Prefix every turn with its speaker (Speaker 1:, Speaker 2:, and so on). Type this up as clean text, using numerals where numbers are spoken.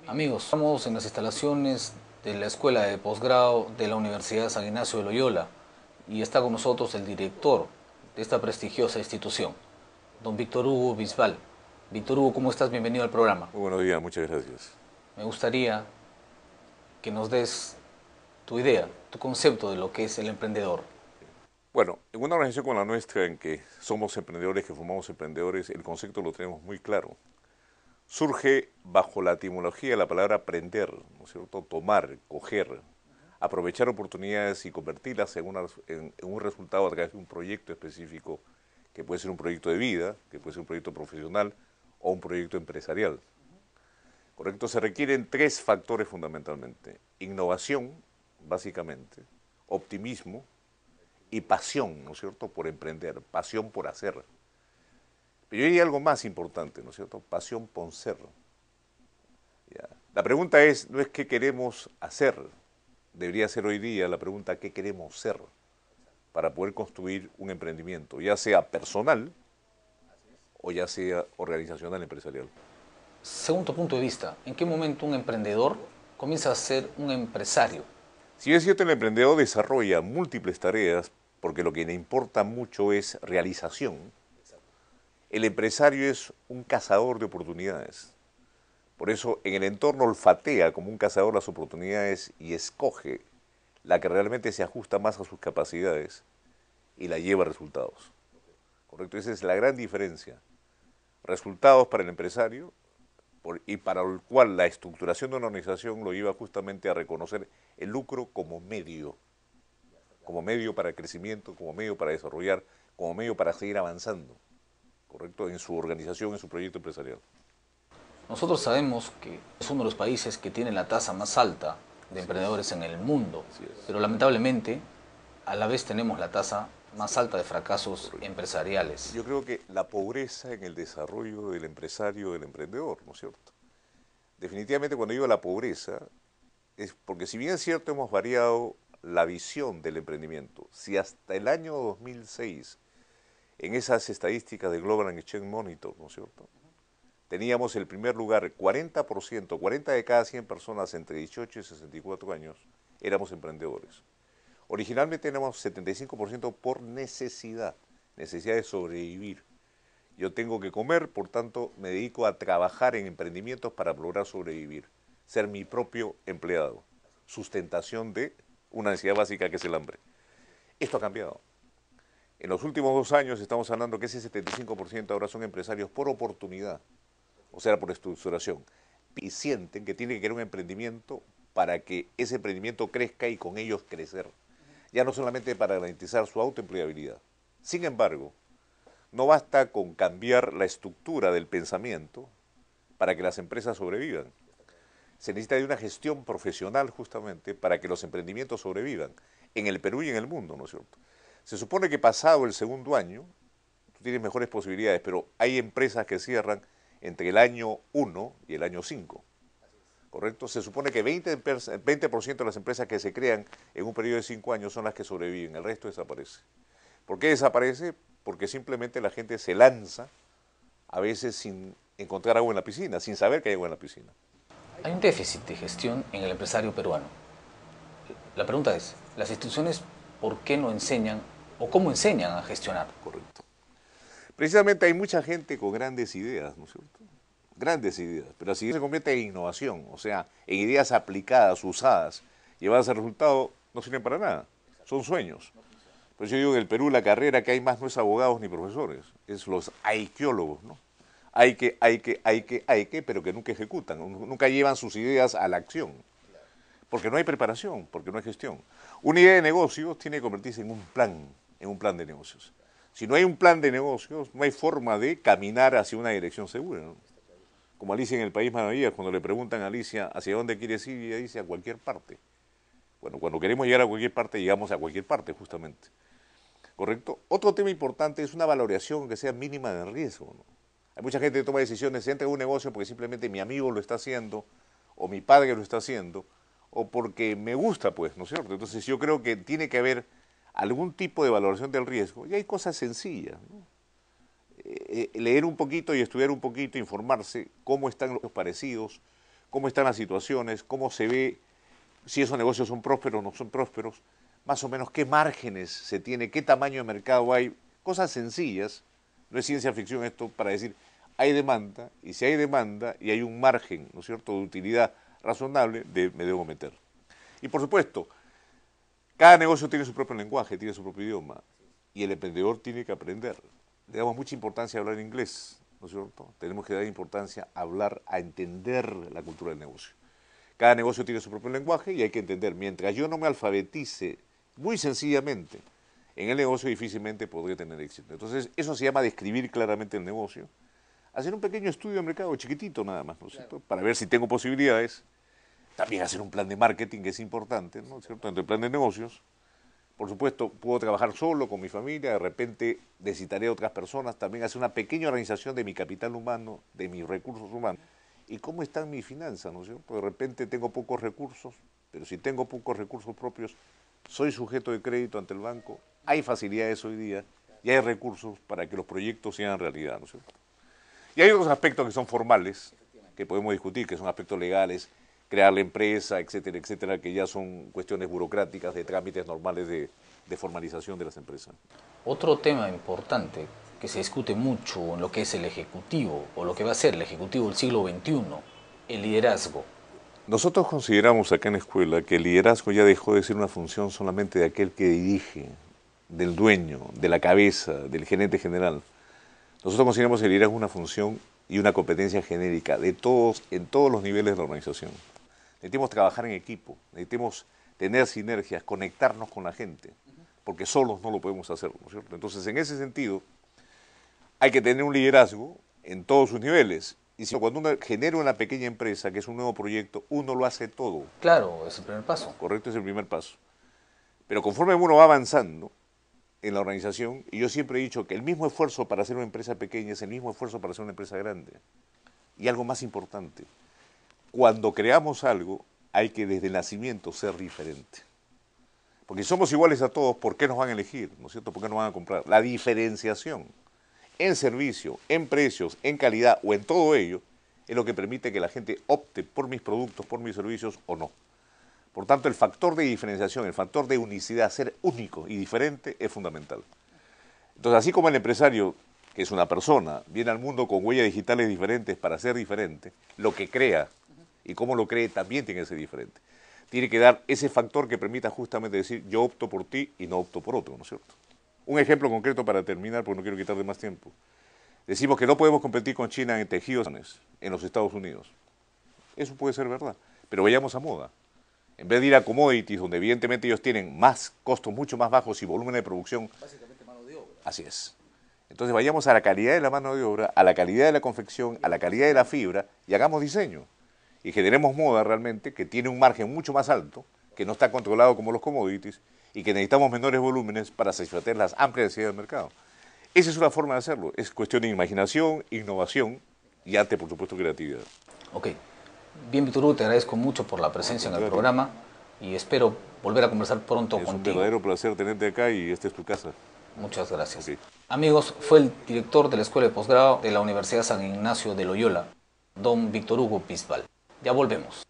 Speaker 1: Amigos, estamos en las instalaciones de la Escuela de Posgrado de la Universidad San Ignacio de Loyola y está con nosotros el director de esta prestigiosa institución, don Víctor Hugo Bisbal. Víctor Hugo, ¿cómo estás? Bienvenido al programa.
Speaker 2: Muy buenos días, muchas gracias.
Speaker 1: Me gustaría que nos des tu idea, tu concepto de lo que es el emprendedor.
Speaker 2: Bueno, en una organización como la nuestra, en que somos emprendedores, que formamos emprendedores, el concepto lo tenemos muy claro. Surge bajo la etimología de la palabra aprender, ¿no es cierto? Tomar, coger, aprovechar oportunidades y convertirlas en un resultado a través de un proyecto específico, que puede ser un proyecto de vida, que puede ser un proyecto profesional o un proyecto empresarial. ¿Correcto? Se requieren tres factores fundamentalmente. Innovación, básicamente, optimismo y pasión, ¿no es cierto?, por emprender, pasión por hacer. Pero yo diría algo más importante, ¿no es cierto?, pasión por ser. ¿Ya? La pregunta es, no es qué queremos hacer, debería ser hoy día la pregunta qué queremos ser para poder construir un emprendimiento, ya sea personal o ya sea organizacional, empresarial.
Speaker 1: Según tu punto de vista, ¿en qué momento un emprendedor comienza a ser un empresario?
Speaker 2: Si bien es cierto, el emprendedor desarrolla múltiples tareas porque lo que le importa mucho es realización, el empresario es un cazador de oportunidades. Por eso en el entorno olfatea como un cazador las oportunidades y escoge la que realmente se ajusta más a sus capacidades y la lleva a resultados. ¿Correcto? Esa es la gran diferencia. Resultados para el empresario y para el cual la estructuración de una organización lo lleva justamente a reconocer el lucro como medio para el crecimiento, como medio para desarrollar, como medio para seguir avanzando, ¿correcto? En su organización, en su proyecto empresarial.
Speaker 1: Nosotros sabemos que es uno de los países que tiene la tasa más alta de
Speaker 2: Así es,
Speaker 1: emprendedores en el mundo,
Speaker 2: así es,
Speaker 1: pero lamentablemente a la vez tenemos la tasa más alta de fracasos
Speaker 2: correcto.
Speaker 1: empresariales.
Speaker 2: Yo creo que la pobreza en el desarrollo del empresario, del emprendedor, ¿no es cierto? Definitivamente cuando digo la pobreza, es porque si bien es cierto hemos variado la visión del emprendimiento, si hasta el año 2006, en esas estadísticas de Global Exchange Monitor, ¿no es cierto?, teníamos el primer lugar, 40%, 40 de cada 100 personas entre 18 y 64 años, éramos emprendedores. Originalmente éramos 75% por necesidad, necesidad de sobrevivir. Yo tengo que comer, por tanto me dedico a trabajar en emprendimientos para lograr sobrevivir, ser mi propio empleado, sustentación de una necesidad básica que es el hambre. Esto ha cambiado. En los últimos 2 años estamos hablando que ese 75% ahora son empresarios por oportunidad, o sea, por estructuración, y sienten que tiene que querer un emprendimiento para que ese emprendimiento crezca y con ellos crecer, ya no solamente para garantizar su autoempleabilidad. Sin embargo, no basta con cambiar la estructura del pensamiento para que las empresas sobrevivan. Se necesita de una gestión profesional justamente para que los emprendimientos sobrevivan en el Perú y en el mundo, ¿no es cierto? Se supone que pasado el segundo año, tú tienes mejores posibilidades, pero hay empresas que cierran entre el año 1 y el año 5, ¿correcto? Se supone que 20% de las empresas que se crean en un periodo de 5 años son las que sobreviven, el resto desaparece. ¿Por qué desaparece? Porque simplemente la gente se lanza, a veces sin encontrar agua en la piscina, sin saber que hay agua en la piscina.
Speaker 1: Hay un déficit de gestión en el empresario peruano. La pregunta es, ¿las instituciones por qué no enseñan o cómo enseñan a gestionar?
Speaker 2: Correcto. Precisamente hay mucha gente con grandes ideas, ¿no es cierto? Grandes ideas, pero si se convierte en innovación, o sea, en ideas aplicadas, usadas, llevadas al resultado, no sirven para nada. Son sueños. Por eso yo digo que en el Perú la carrera que hay más no es abogados ni profesores, es los aiquiólogos, ¿no? Pero que nunca ejecutan, nunca llevan sus ideas a la acción. Porque no hay preparación, porque no hay gestión. Una idea de negocios tiene que convertirse en un plan de negocios. Si no hay un plan de negocios, no hay forma de caminar hacia una dirección segura, ¿no? Como Alicia en el País Maravillas, cuando le preguntan a Alicia hacia dónde quieres ir, ella dice a cualquier parte. Bueno, cuando queremos llegar a cualquier parte, llegamos a cualquier parte, justamente. ¿Correcto? Otro tema importante es una valoración que sea mínima de riesgo, ¿no? Hay mucha gente que toma decisiones, entra en un negocio porque simplemente mi amigo lo está haciendo, o mi padre lo está haciendo, o porque me gusta, pues, ¿no es cierto? Entonces yo creo que tiene que haber algún tipo de valoración del riesgo, y hay cosas sencillas, ¿no? Leer un poquito y estudiar un poquito, informarse cómo están los parecidos, cómo están las situaciones, cómo se ve si esos negocios son prósperos o no son prósperos, más o menos qué márgenes se tiene, qué tamaño de mercado hay, cosas sencillas, no es ciencia ficción esto para decir, hay demanda, y si hay demanda y hay un margen, ¿no es cierto?, de utilidad razonable, me debo meter. Y por supuesto, cada negocio tiene su propio lenguaje, tiene su propio idioma, y el emprendedor tiene que aprender. Le damos mucha importancia a hablar inglés, ¿no es cierto? Tenemos que dar importancia a hablar, a entender la cultura del negocio. Cada negocio tiene su propio lenguaje y hay que entender, mientras yo no me alfabetice muy sencillamente en el negocio, difícilmente podré tener éxito. Entonces, eso se llama describir claramente el negocio, hacer un pequeño estudio de mercado, chiquitito nada más, ¿no es cierto?, para ver si tengo posibilidades. También hacer un plan de marketing, que es importante, ¿no es cierto?, entre el plan de negocios. Por supuesto, puedo trabajar solo, con mi familia, de repente necesitaré a otras personas, también hacer una pequeña organización de mi capital humano, de mis recursos humanos. ¿Y cómo están mis finanzas, no es cierto? De repente tengo pocos recursos, pero si tengo pocos recursos propios, soy sujeto de crédito ante el banco, hay facilidades hoy día y hay recursos para que los proyectos sean realidad, ¿no es cierto? Y hay otros aspectos que son formales, que podemos discutir, que son aspectos legales, crear la empresa, etcétera, que ya son cuestiones burocráticas, de trámites normales de formalización de las empresas.
Speaker 1: Otro tema importante que se discute mucho en lo que es el Ejecutivo, o lo que va a ser el Ejecutivo del siglo XXI, el liderazgo.
Speaker 2: Nosotros consideramos acá en la escuela que el liderazgo ya dejó de ser una función solamente de aquel que dirige, del dueño, de la cabeza, del gerente general. Nosotros consideramos el liderazgo una función y una competencia genérica de todos, en todos los niveles de la organización. Necesitamos trabajar en equipo, necesitamos tener sinergias, conectarnos con la gente, porque solos no lo podemos hacer, ¿no es cierto? Entonces, en ese sentido, hay que tener un liderazgo en todos sus niveles. Y si cuando uno genera una pequeña empresa, que es un nuevo proyecto, uno lo hace todo.
Speaker 1: Claro, es el primer paso.
Speaker 2: Correcto, es el primer paso. Pero conforme uno va avanzando en la organización, y yo siempre he dicho que el mismo esfuerzo para hacer una empresa pequeña es el mismo esfuerzo para hacer una empresa grande. Y algo más importante, cuando creamos algo, hay que desde el nacimiento ser diferente. Porque si somos iguales a todos, ¿por qué nos van a elegir? ¿No es cierto? ¿Por qué nos van a comprar? La diferenciación en servicio, en precios, en calidad o en todo ello, es lo que permite que la gente opte por mis productos, por mis servicios o no. Por tanto, el factor de diferenciación, el factor de unicidad, ser único y diferente, es fundamental. Entonces, así como el empresario, que es una persona, viene al mundo con huellas digitales diferentes para ser diferente, lo que crea y cómo lo cree también tiene que ser diferente. Tiene que dar ese factor que permita justamente decir, yo opto por ti y no opto por otro, ¿no es cierto? Un ejemplo concreto para terminar, porque no quiero quitarle más tiempo. Decimos que no podemos competir con China en tejidos en los Estados Unidos. Eso puede ser verdad, pero vayamos a moda. En vez de ir a commodities, donde evidentemente ellos tienen más costos mucho más bajos y volumen de producción.
Speaker 1: Básicamente mano de obra.
Speaker 2: Así es. Entonces vayamos a la calidad de la mano de obra, a la calidad de la confección, a la calidad de la fibra y hagamos diseño. Y generemos moda realmente que tiene un margen mucho más alto, que no está controlado como los commodities y que necesitamos menores volúmenes para satisfacer las amplias necesidades del mercado. Esa es una forma de hacerlo. Es cuestión de imaginación, innovación y arte, por supuesto, creatividad.
Speaker 1: Ok. Bien, Víctor Hugo, te agradezco mucho por la presencia en el programa y espero volver a conversar pronto contigo.
Speaker 2: Es un verdadero placer tenerte acá y esta es tu casa.
Speaker 1: Muchas gracias.
Speaker 2: Okay.
Speaker 1: Amigos, fue el director de la Escuela de Posgrado de la Universidad San Ignacio de Loyola, don Víctor Hugo Bisbal. Ya volvemos.